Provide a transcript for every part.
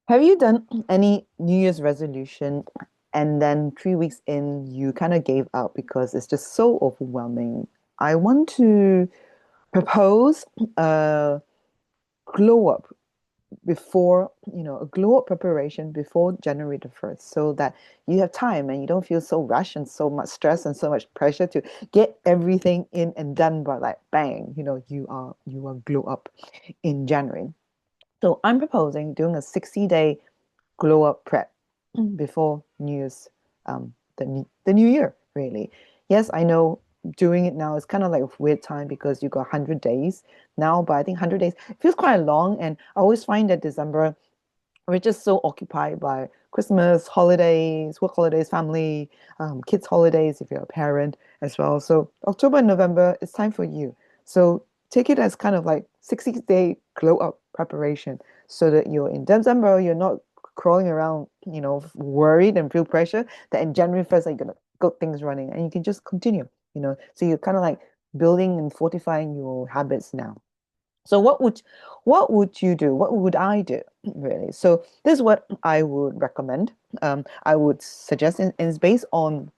Have you done any New Year's resolution and then 3 weeks in, you kind of gave up because it's just so overwhelming? I want to propose a glow up before, a glow up preparation before January the 1st so that you have time and you don't feel so rushed and so much stress and so much pressure to get everything in and done by like bang, you are glow up in January. So I'm proposing doing a 60-day glow up prep before New Year's, the new year, really. Yes, I know doing it now is kind of like a weird time because you got 100 days now, but I think 100 days feels quite long. And I always find that December, we're just so occupied by Christmas, holidays, work holidays, family, kids' holidays, if you're a parent as well. So October and November, it's time for you. So take it as kind of like 60-day glow up preparation so that you're in December, you're not crawling around, worried and feel pressure that in January 1st, you're going to get things running and you can just continue. So you're kind of like building and fortifying your habits now. So what would you do? What would I do, really? So this is what I would recommend. I would suggest, and it's based on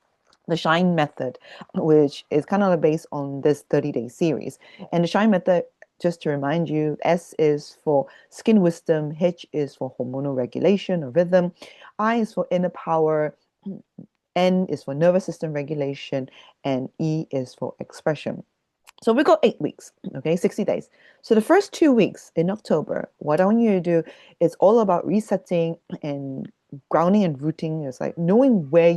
the Shine method, which is kind of based on this 30-day series. And the Shine method, just to remind you, S is for skin wisdom, H is for hormonal regulation or rhythm, I is for inner power, N is for nervous system regulation, and E is for expression. So we got 8 weeks, okay, 60 days. So the first 2 weeks in October, what I want you to do is all about resetting and grounding and rooting. It's like knowing where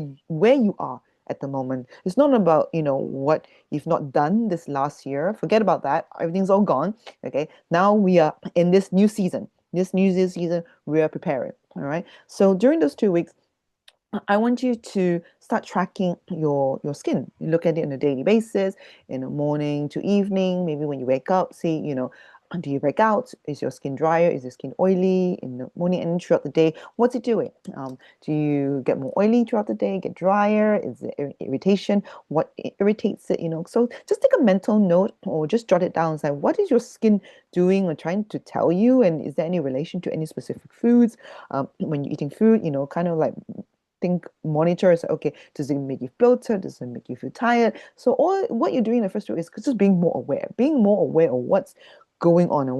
you are at the moment. It's not about, what you've not done this last year. Forget about that. Everything's all gone. Okay. Now we are in this new season. This new season, we are preparing. All right. So during those 2 weeks, I want you to start tracking your skin. You look at it on a daily basis, in the morning to evening, maybe when you wake up, see, do you break out? Is your skin drier? Is your skin oily in the morning and throughout the day? What's it doing? Do you get more oily throughout the day, get drier? Is it irritation? What irritates it? So just take a mental note or just jot it down and say, what is your skin doing or trying to tell you? And is there any relation to any specific foods? When you're eating food, kind of like think monitor is okay, does it make you bloated, does it make you feel tired? So all what you're doing in the first week is just being more aware of what's going on and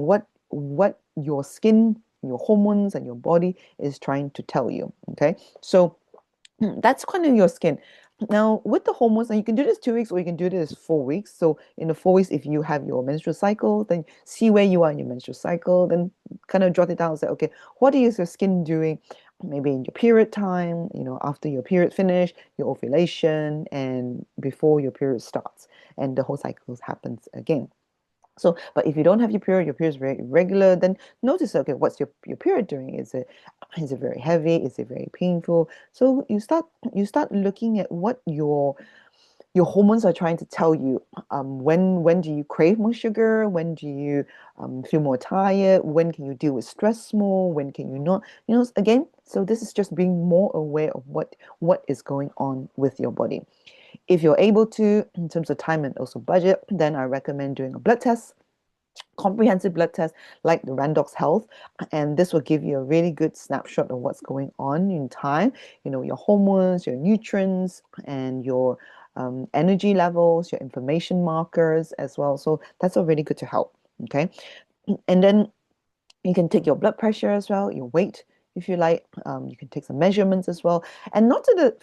what your skin, your hormones and your body is trying to tell you. Okay, so that's kind of your skin. Now, with the hormones, and you can do this 2 weeks or you can do this 4 weeks. So, in the 4 weeks, if you have your menstrual cycle, then see where you are in your menstrual cycle, then kind of jot it down and say, okay, what is your skin doing? Maybe in your period time, after your period finish, your ovulation, and before your period starts, and the whole cycle happens again. So, but if you don't have your period is very irregular, then notice, okay, what's your period doing? Is it very heavy? Is it very painful? So you start looking at what your hormones are trying to tell you. When do you crave more sugar? When do you feel more tired? When can you deal with stress more? When can you not? Again, so this is just being more aware of what is going on with your body. If you're able to, in terms of time and also budget, then I recommend doing a blood test, comprehensive blood test like the Randox Health, and this will give you a really good snapshot of what's going on in time. Your hormones, your nutrients, and your energy levels, your inflammation markers as well. So that's already good to help. Okay, and then you can take your blood pressure as well, your weight, if you like. You can take some measurements as well. And not to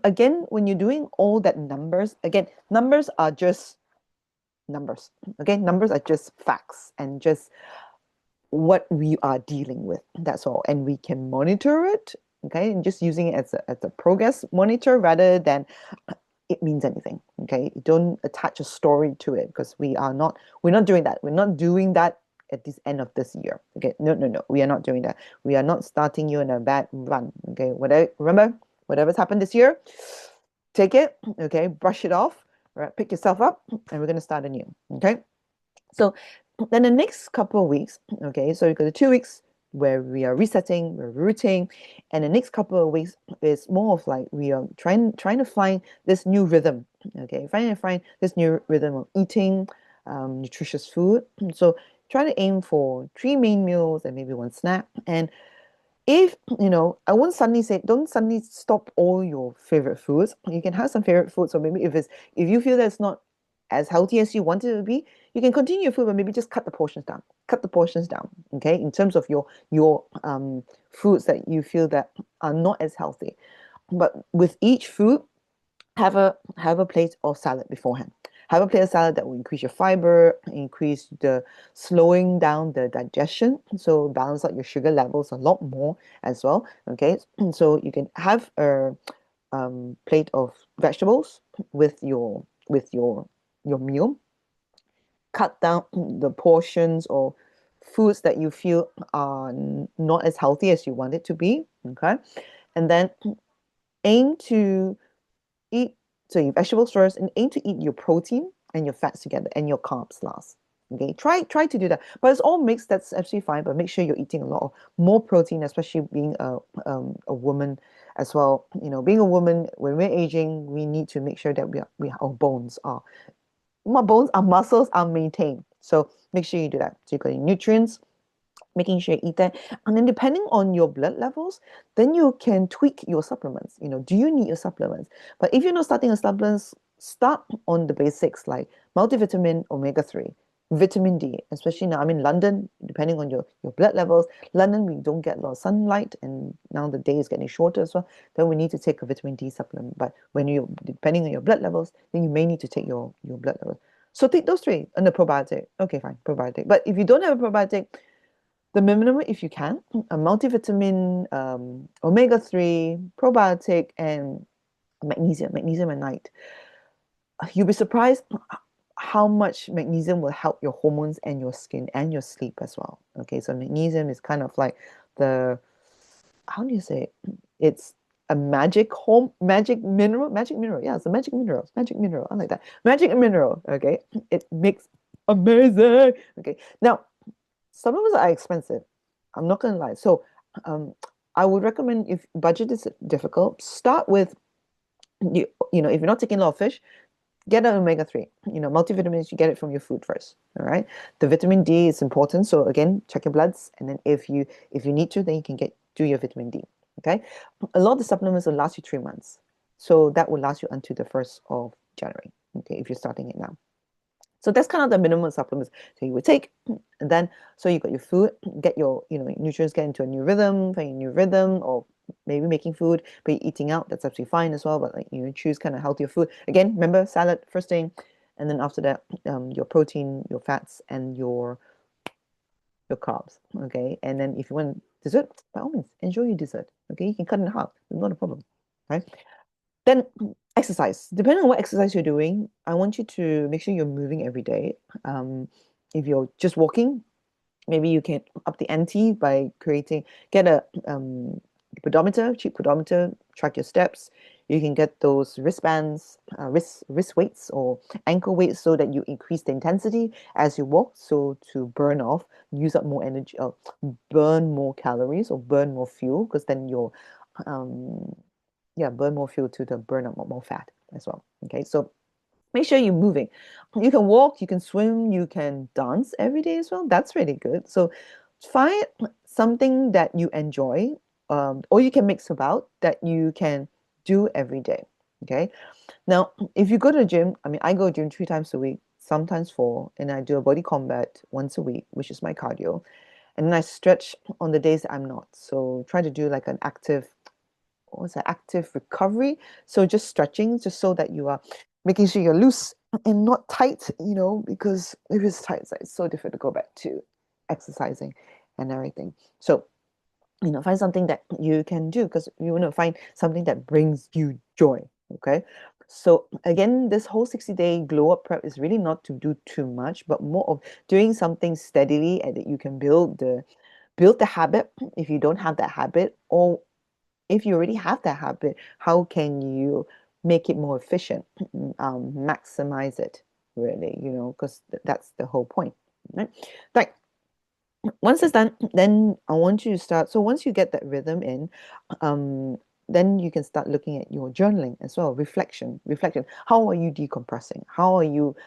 again, when you're doing all that numbers, again, numbers are just numbers. Okay, numbers are just facts and just what we are dealing with. That's all. And we can monitor it. Okay, and just using it as a progress monitor rather than it means anything. Okay, don't attach a story to it because we're not doing that. We're not doing that at this end of this year. Okay, no, no, no, we are not doing that. We are not starting you in a bad run. Okay, remember, whatever's happened this year, take it. Okay, brush it off. Right, pick yourself up, and we're gonna start anew. Okay, so then the next couple of weeks, okay, so you got the 2 weeks where we are resetting, we're rooting, and the next couple of weeks is more of like we are trying to find this new rhythm, okay, trying to find this new rhythm of eating nutritious food. So try to aim for three main meals and maybe one snack, and If, I won't suddenly say, don't suddenly stop all your favorite foods. You can have some favorite foods, or maybe if you feel that it's not as healthy as you want it to be, you can continue your food, but maybe just cut the portions down. Cut the portions down, okay? In terms of your foods that you feel that are not as healthy. But with each food, have a plate of salad beforehand. Have a plate of salad that will increase your fiber, increase the slowing down the digestion, so balance out your sugar levels a lot more as well. Okay, so you can have a plate of vegetables with your meal. Cut down the portions or foods that you feel are not as healthy as you want it to be. Okay, and then aim to eat so your vegetables first and aim to eat your protein and your fats together and your carbs last. Okay, try to do that. But it's all mixed, that's absolutely fine. But make sure you're eating a lot of more protein, especially being a woman as well. Being a woman, when we're aging, we need to make sure that our bones are my bones, our muscles are maintained. So make sure you do that. So you got your nutrients, making sure you eat that. And then depending on your blood levels, then you can tweak your supplements. Do you need your supplements? But if you're not starting on supplements, start on the basics like multivitamin, omega-3, vitamin D, especially now I'm in London, depending on your blood levels. London, we don't get a lot of sunlight, and now the day is getting shorter as well. Then we need to take a vitamin D supplement. But when you depending on your blood levels, then you may need to take your blood levels. So take those three and the probiotic. Okay, fine, probiotic. But if you don't have a probiotic, the minimum, if you can, a multivitamin, omega-3, probiotic, and magnesium at night. You'll be surprised how much magnesium will help your hormones and your skin and your sleep as well. Okay, so magnesium is kind of like the, how do you say it? It's a magic mineral. Yeah, it's a magic mineral. I like that. Magic mineral. Okay, it makes amazing. Okay, now supplements are expensive. I'm not gonna lie. So, um, I would recommend if budget is difficult, start with if you're not taking a lot of fish, get an omega-3. Multivitamins, you get it from your food first. All right. The vitamin D is important. So again, check your bloods, and then if you need to, then you can do your vitamin D. Okay. A lot of the supplements will last you 3 months, so that will last you until the 1st of January. Okay, if you're starting it now. So that's kind of the minimum supplements so you would take. And then, so you got your food, get your, nutrients, get into a new rhythm, find a new rhythm, or maybe making food, but you're eating out, that's absolutely fine as well. But like, choose kind of healthier food. Again, remember salad first thing. And then after that, your protein, your fats, and your carbs. Okay. And then if you want dessert, by all means, enjoy your dessert. Okay. You can cut it in half. It's not a problem. Right. Then exercise. Depending on what exercise you're doing, I want you to make sure you're moving every day. If you're just walking, maybe you can up the ante by get a pedometer, cheap pedometer, track your steps. You can get those wristbands, wrist weights or ankle weights so that you increase the intensity as you walk. So to burn off, use up more energy, burn more calories or burn more fuel, because then um, burn more fuel to burn up more fat as well. Okay, so make sure you're moving. You can walk, you can swim, you can dance every day as well. That's really good. So find something that you enjoy, or you can mix about that you can do every day. Okay. Now, if you go to the gym, I mean, I go to the gym 3 times a week, sometimes four, and I do a body combat once a week, which is my cardio. And then I stretch on the days that I'm not. So try to do like an active recovery. So just stretching, just so that you are making sure you're loose and not tight, because if it's tight, it's so difficult to go back to exercising and everything. So, find something that you can do, because you want to find something that brings you joy. Okay. So again, this whole 60-day glow up prep is really not to do too much, but more of doing something steadily and that you can build the habit if you don't have that habit, or if you already have that habit, how can you make it more efficient, maximize it, really, because that's the whole point, right? Like, once it's done, then I want you to start. So once you get that rhythm in, um, then you can start looking at your journaling as well, reflection. How are you decompressing? How are you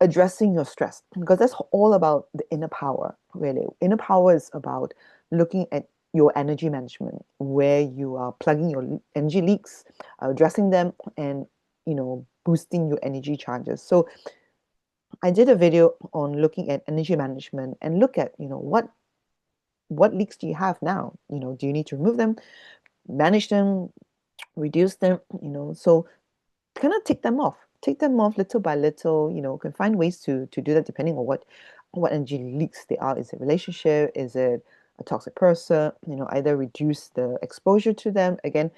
addressing your stress? Because that's all about the inner power, really. Inner power is about looking at your energy management, where you are plugging your energy leaks, addressing them, and boosting your energy charges. So I did a video on looking at energy management and look at what leaks do you have now? Do you need to remove them, manage them, reduce them? So kind of take them off little by little. Can find ways to do that depending on what energy leaks they are. Is it relationship? Is it a toxic person? Either reduce the exposure to them. Again,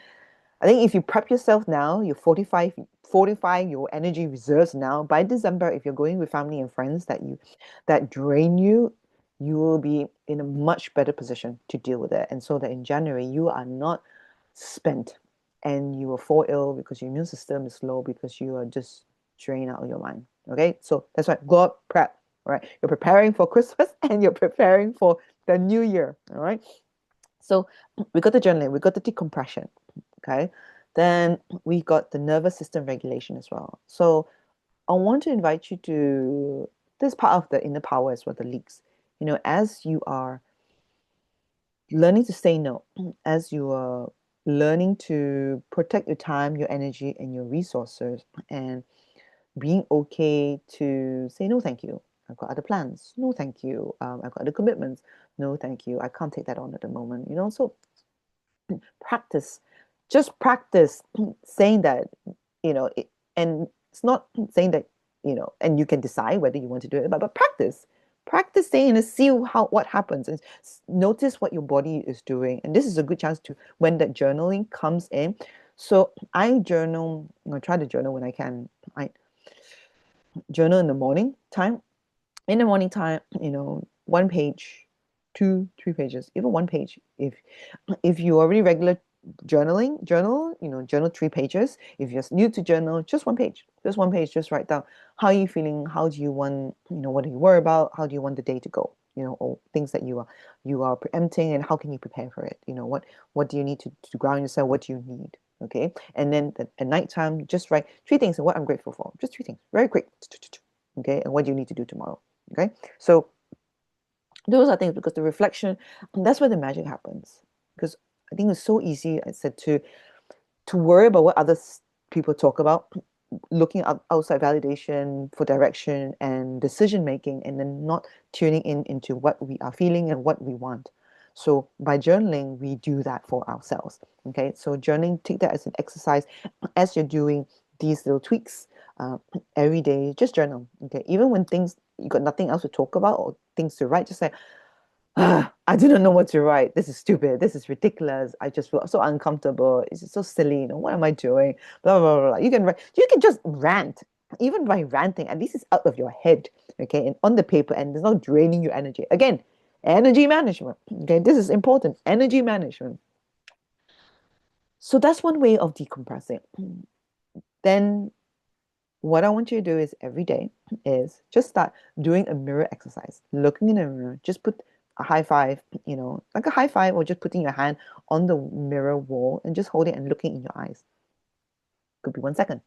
I think if you prep yourself now, you're fortify your energy reserves now. By December, if you're going with family and friends that drain you, you will be in a much better position to deal with it. And so that in January you are not spent and you will fall ill because your immune system is low because you are just drained out of your mind. Okay, so that's why go out prep. All right, you're preparing for Christmas and you're preparing for the new year. All right, so we got the journaling, we got the decompression. Okay, then we got the nervous system regulation as well. So I want to invite you to this part of the inner power as well, the leaks. As you are learning to say no, as you are learning to protect your time, your energy, and your resources, and being okay to say no, thank you. I've got other plans. No, thank you. I've got other commitments. No, thank you. I can't take that on at the moment. So practice, just practice saying that, and it's not saying that, and you can decide whether you want to do it, but practice saying and see what happens, and notice what your body is doing. And this is a good chance to when that journaling comes in. So I try to journal when I can. I journal in the morning time. In the morning time, 1 page, 2, 3 pages, even 1 page. If you already regular journal 3 pages. If you're new to journal, just 1 page, just write down how are you feeling, how do you want, what do you worry about, how do you want the day to go, or things that you are preempting, and how can you prepare for it, what do you need to ground yourself, what do you need. Okay, and then at nighttime, just write 3 things and what I'm grateful for, just 3 things, very quick. Okay, and what do you need to do tomorrow. Okay, so those are things, because the reflection, that's where the magic happens. Because I think it's so easy, I said, to worry about what others people talk about, looking outside validation for direction and decision making, and then not tuning into what we are feeling and what we want. So by journaling, we do that for ourselves. Okay, so journaling, take that as an exercise as you're doing these little tweaks. uh, every day, just journal. Okay, even when things you got nothing else to talk about or things to write, just say, I do not know what to write. This is stupid. This is ridiculous. I just feel so uncomfortable. It's just so silly. What am I doing? Blah, blah, blah, blah. You can just rant. Even by ranting, at least it's out of your head, okay, and on the paper, and it's not draining your energy. Again, energy management. Okay, this is important. Energy management. So that's one way of decompressing. Then what I want you to do is every day is just start doing a mirror exercise. Looking in the mirror, just put a high five, like a high five, or just putting your hand on the mirror wall and just hold it and looking in your eyes. Could be 1 second.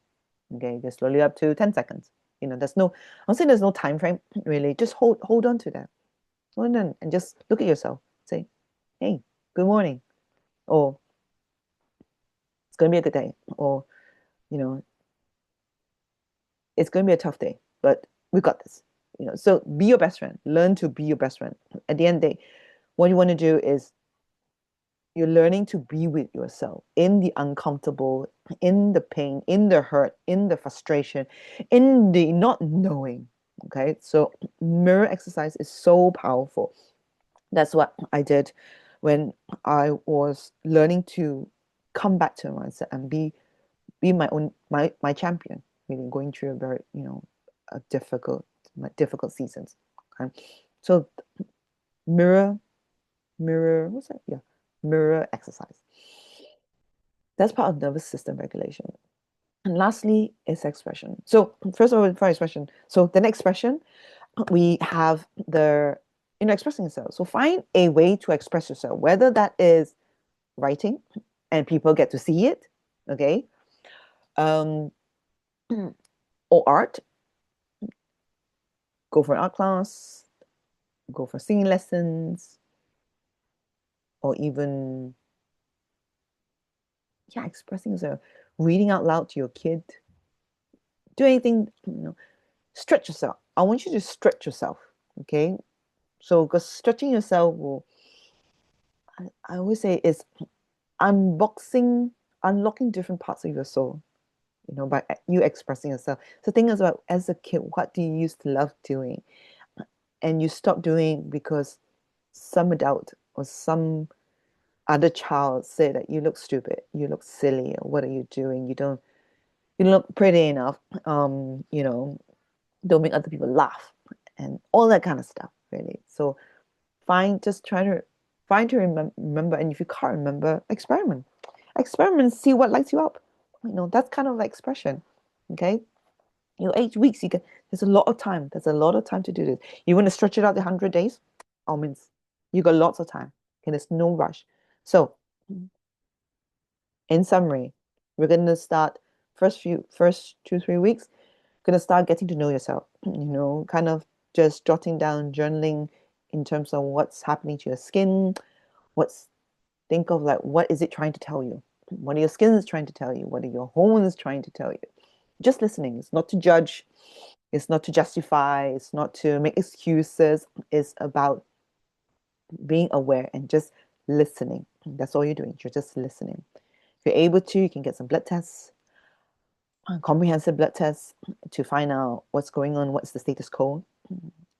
Okay, just slowly up to 10 seconds. I'm saying there's no time frame really. Just hold on to that. Hold on and just look at yourself. Say, hey, good morning. Or it's gonna be a good day. Or, you know, it's going to be a tough day, but we got this. So be your best friend. Learn to be your best friend. At the end of the day, what you want to do is you're learning to be with yourself in the uncomfortable, in the pain, in the hurt, in the frustration, in the not knowing. Okay, so mirror exercise is so powerful. That's what I did when I was learning to come back to my mindset and be my champion, really going through a very a difficult seasons. Okay, so mirror what's that? Yeah, mirror exercise. That's part of nervous system regulation. And lastly is expression. So first of all, for expression, so the next expression we have the expressing yourself. So find a way to express yourself, whether that is writing and people get to see it, okay, um, or art. Go for an art class, go for singing lessons, or even, yeah, expressing yourself, reading out loud to your kid, do anything, stretch yourself. I want you to stretch yourself, okay? So, because stretching yourself will, I always say, is unboxing, unlocking different parts of your soul, by you expressing yourself. So, think about as a kid, what do you used to love doing? And you stop doing because some adult or some other child said that you look stupid, you look silly, or what are you doing? You don't look pretty enough. Don't make other people laugh, and all that kind of stuff, really. So just try to remember, and if you can't remember, experiment, see what lights you up. That's kind of like expression. Okay, your 8 weeks, there's a lot of time. There's a lot of time to do this. You want to stretch it out the 100 days? All means, you got lots of time. Okay, there's no rush. So, in summary, we're gonna start first 2 3 weeks. Gonna start getting to know yourself. Kind of just jotting down, journaling in terms of what's happening to your skin. What's Think of like, what is it trying to tell you? What are your skins trying to tell you? What are your hormones trying to tell you? Just listening. It's not to judge. It's not to justify. It's not to make excuses. It's about being aware and just listening. That's all you're doing. You're just listening. If you're able to, you can get some blood tests, comprehensive blood tests to find out what's going on, what's the status quo.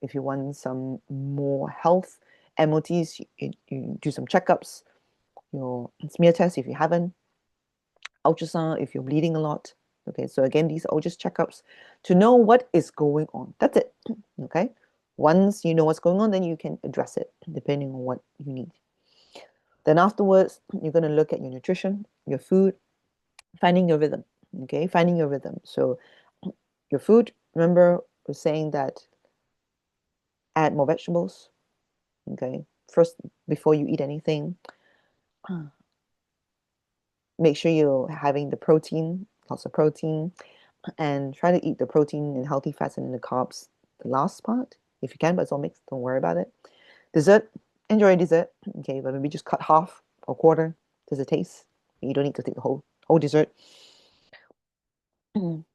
If you want some more health MOTs, you do some checkups, your smear test if you haven't, ultrasound if you're bleeding a lot. Okay, so again, these are all just checkups to know what is going on. That's it. Okay, once you know what's going on, then you can address it depending on what you need. Then afterwards, you're going to look at your nutrition, your food, finding your rhythm. Okay, finding your rhythm. So your food, remember, we're saying that add more vegetables. Okay, first before you eat anything, make sure you're having the protein, lots of protein, and try to eat the protein and healthy fats and the carbs, the last part, if you can, but it's all mixed. Don't worry about it. Dessert, enjoy dessert. Okay, but maybe just cut half or quarter. Does it taste? You don't need to take the whole dessert.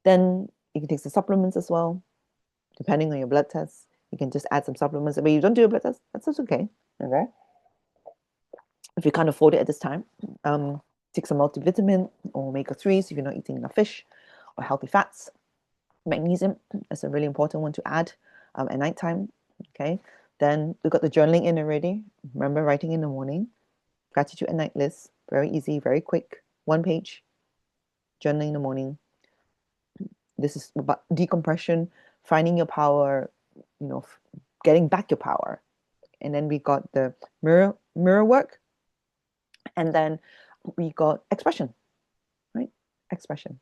Then you can take some supplements as well, depending on your blood tests. You can just add some supplements. But you don't do a blood test, that's okay. Okay. If you can't afford it at this time, take some multivitamin or omega-3s if you're not eating enough fish, or healthy fats. Magnesium is a really important one to add at nighttime. Okay. Then we've got the journaling in already. Remember, writing in the morning, gratitude at night list. Very easy, very quick. 1 page, journaling in the morning. This is about decompression, finding your power, getting back your power. And then we got the mirror work. And then we got expression, right? Expression.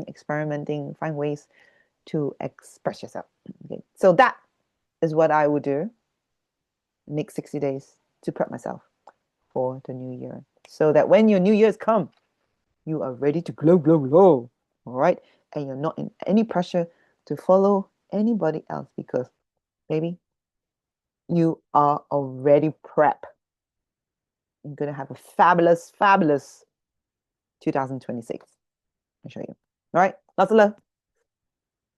Experimenting, find ways to express yourself. Okay. So that is what I would do next 60 days to prep myself for the new year. So that when your new years come, you are ready to glow, glow, glow. All right. And you're not in any pressure to follow anybody else because, baby, you are already prep. You're going to have a fabulous, fabulous 2026. I'll show you. All right. Lots of love.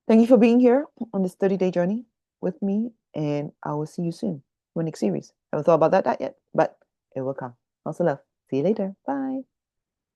Thank you for being here on this 30-day journey with me, and I will see you soon for the next series. I haven't thought about that yet, but it will come. Lots of love. See you later. Bye.